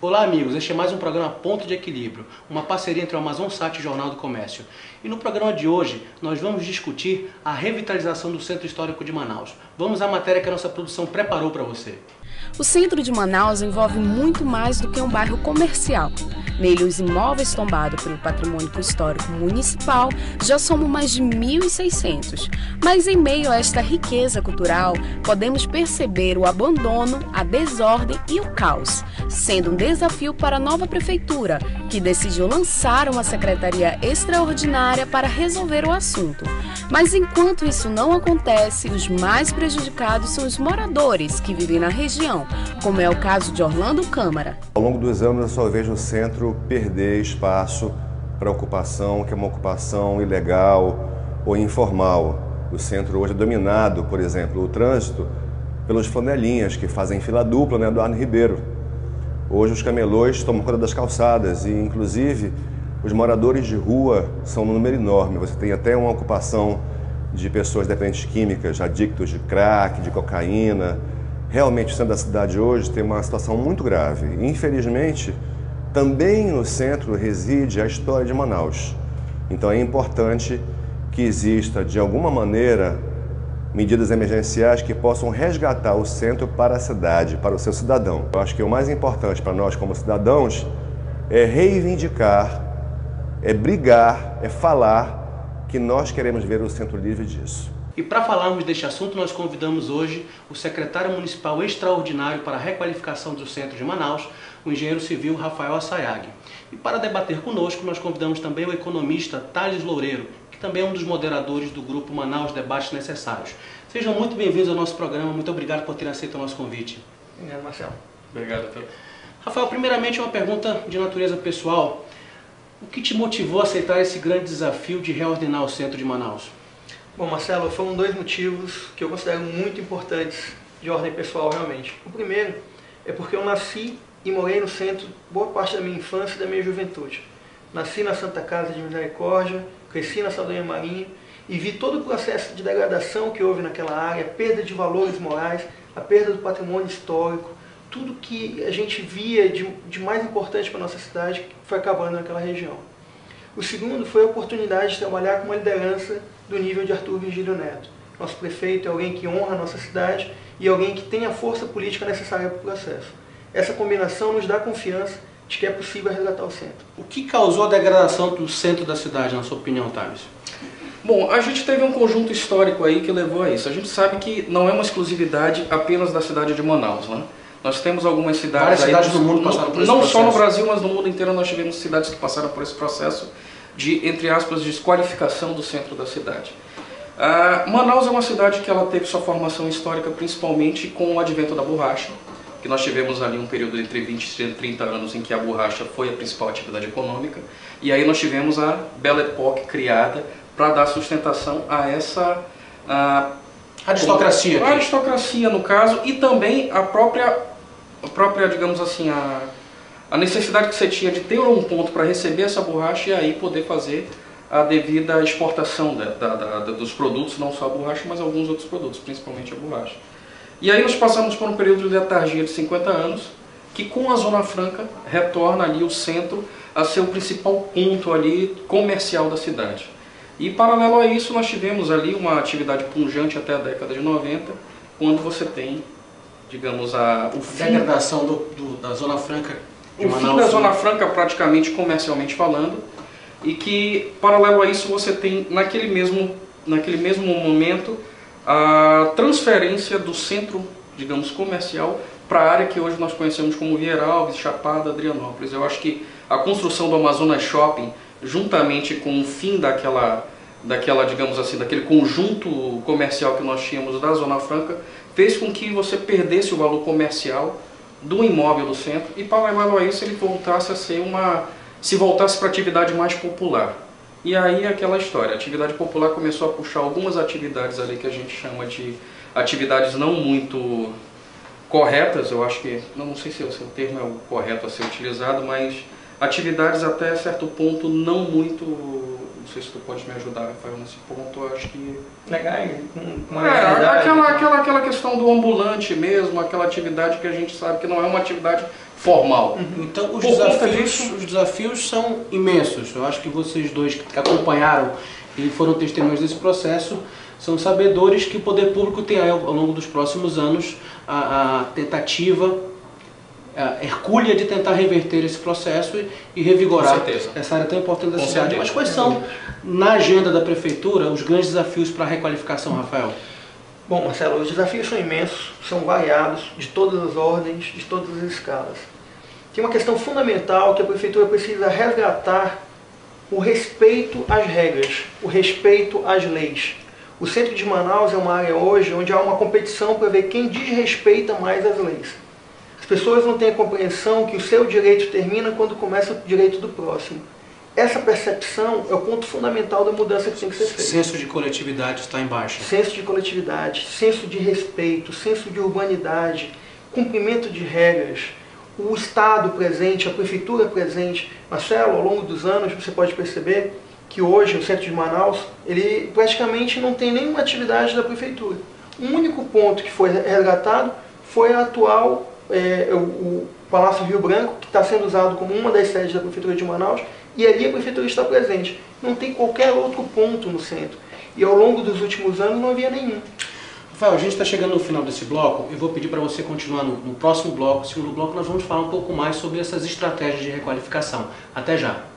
Olá amigos, este é mais um programa Ponto de Equilíbrio, uma parceria entre o Amazonsat e o Jornal do Comércio. E no programa de hoje nós vamos discutir a revitalização do Centro Histórico de Manaus. Vamos à matéria que a nossa produção preparou para você. O centro de Manaus envolve muito mais do que um bairro comercial. Nele, os imóveis tombados pelo Patrimônio Histórico Municipal já somam mais de 1.600. Mas em meio a esta riqueza cultural, podemos perceber o abandono, a desordem e o caos, sendo um desafio para a nova prefeitura, que decidiu lançar uma secretaria extraordinária para resolver o assunto. Mas enquanto isso não acontece, os mais prejudicados são os moradores que vivem na região, como é o caso de Orlando Câmara. Ao longo dos anos eu só vejo o centro perder espaço para ocupação, que é uma ocupação ilegal ou informal. O centro hoje é dominado, por exemplo, o trânsito, pelos flanelinhas que fazem fila dupla, né, do Arno Ribeiro. Hoje os camelôs tomam conta das calçadas e, inclusive, os moradores de rua são um número enorme. Você tem até uma ocupação de pessoas dependentes químicas, adictos de crack, de cocaína. Realmente o centro da cidade hoje tem uma situação muito grave. Infelizmente, também no centro reside a história de Manaus. Então é importante que exista, de alguma maneira, medidas emergenciais que possam resgatar o centro para a cidade, para o seu cidadão. Eu acho que o mais importante para nós como cidadãos é reivindicar, é brigar, é falar que nós queremos ver o centro livre disso. E para falarmos deste assunto, nós convidamos hoje o secretário municipal extraordinário para a requalificação do centro de Manaus, o engenheiro civil Rafael Assayag. E para debater conosco, nós convidamos também o economista Thales Loureiro, que também é um dos moderadores do grupo Manaus Debates Necessários. Sejam muito bem-vindos ao nosso programa, muito obrigado por terem aceito o nosso convite. Obrigado, Marcelo. Obrigado, doutor. Rafael, primeiramente uma pergunta de natureza pessoal. O que te motivou a aceitar esse grande desafio de reordenar o centro de Manaus? Bom, Marcelo, foram dois motivos que eu considero muito importantes de ordem pessoal, realmente. O primeiro é porque eu nasci e morei no centro boa parte da minha infância e da minha juventude. Nasci na Santa Casa de Misericórdia, cresci na Saldanha Marinho e vi todo o processo de degradação que houve naquela área, a perda de valores morais, a perda do patrimônio histórico, tudo que a gente via de mais importante para a nossa cidade foi acabando naquela região. O segundo foi a oportunidade de trabalhar com uma liderança do nível de Arthur Virgílio Neto. Nosso prefeito é alguém que honra a nossa cidade e alguém que tem a força política necessária para o processo. Essa combinação nos dá confiança de que é possível resgatar o centro. O que causou a degradação do centro da cidade, na sua opinião, Thales? Bom, a gente teve um conjunto histórico aí que levou a isso. A gente sabe que não é uma exclusividade apenas da cidade de Manaus, né? Nós temos algumas cidades, várias cidades do mundo passaram por esse processo. Não só no Brasil, mas no mundo inteiro nós tivemos cidades que passaram por esse processo de, entre aspas, desqualificação do centro da cidade. Manaus é uma cidade que ela teve sua formação histórica principalmente com o advento da borracha, que nós tivemos ali um período entre 20 e 30 anos em que a borracha foi a principal atividade econômica, e aí nós tivemos a Belle Époque criada para dar sustentação a essa aristocracia. A aristocracia, no caso, e também a própria, digamos assim, a necessidade que você tinha de ter um ponto para receber essa borracha e aí poder fazer a devida exportação dos produtos, não só a borracha, mas alguns outros produtos, principalmente a borracha. E aí nós passamos por um período de letargia de 50 anos, que com a Zona Franca retorna ali o centro a ser o principal ponto ali comercial da cidade. E paralelo a isso nós tivemos ali uma atividade pungente até a década de 90, quando você tem, digamos, o fim... Degradação da Zona Franca de Manaus. O fim da Zona Franca praticamente comercialmente falando, e que paralelo a isso você tem naquele mesmo momento a transferência do centro, digamos, comercial para a área que hoje nós conhecemos como Vieira Alves, Chapada, Adrianópolis. Eu acho que a construção do Amazonas Shopping, juntamente com o fim daquela, digamos assim, daquele conjunto comercial que nós tínhamos da Zona Franca, fez com que você perdesse o valor comercial do imóvel do centro e paralelo a isso ele voltasse a ser se voltasse para a atividade mais popular. E aí aquela história, a atividade popular começou a puxar algumas atividades ali que a gente chama de atividades não muito corretas, eu acho que, não sei se o termo é o correto a ser utilizado, mas atividades até certo ponto não muito sei se tu pode me ajudar, Rafael, nesse ponto. Eu acho que... Aquela questão do ambulante mesmo, aquela atividade que a gente sabe que não é uma atividade formal. Então os desafios são imensos. Eu acho que vocês dois que acompanharam e foram testemunhas desse processo são sabedores que o poder público tem aí, ao longo dos próximos anos a tentativa hercúlea de tentar reverter esse processo e revigorar essa área tão importante da cidade. Mas quais são, na agenda da Prefeitura, os grandes desafios para a requalificação, Rafael? Bom, Marcelo, os desafios são imensos, são variados, de todas as ordens, de todas as escalas. Tem uma questão fundamental que a Prefeitura precisa resgatar: o respeito às regras, o respeito às leis. O centro de Manaus é uma área hoje onde há uma competição para ver quem desrespeita mais as leis. As pessoas não têm a compreensão que o seu direito termina quando começa o direito do próximo. Essa percepção é o ponto fundamental da mudança que tem que ser feita. Senso de coletividade está em baixa. Senso de coletividade, senso de respeito, senso de urbanidade, cumprimento de regras, o Estado presente, a Prefeitura presente. Marcelo, ao longo dos anos você pode perceber que hoje o centro de Manaus, ele praticamente não tem nenhuma atividade da Prefeitura. O único ponto que foi resgatado foi a atual, o Palácio Rio Branco, que está sendo usado como uma das sedes da Prefeitura de Manaus, e ali a Prefeitura está presente. Não tem qualquer outro ponto no centro. E ao longo dos últimos anos não havia nenhum. Rafael, a gente está chegando no final desse bloco. Eu vou pedir para você continuar no próximo bloco. No segundo bloco nós vamos falar um pouco mais sobre essas estratégias de requalificação. Até já!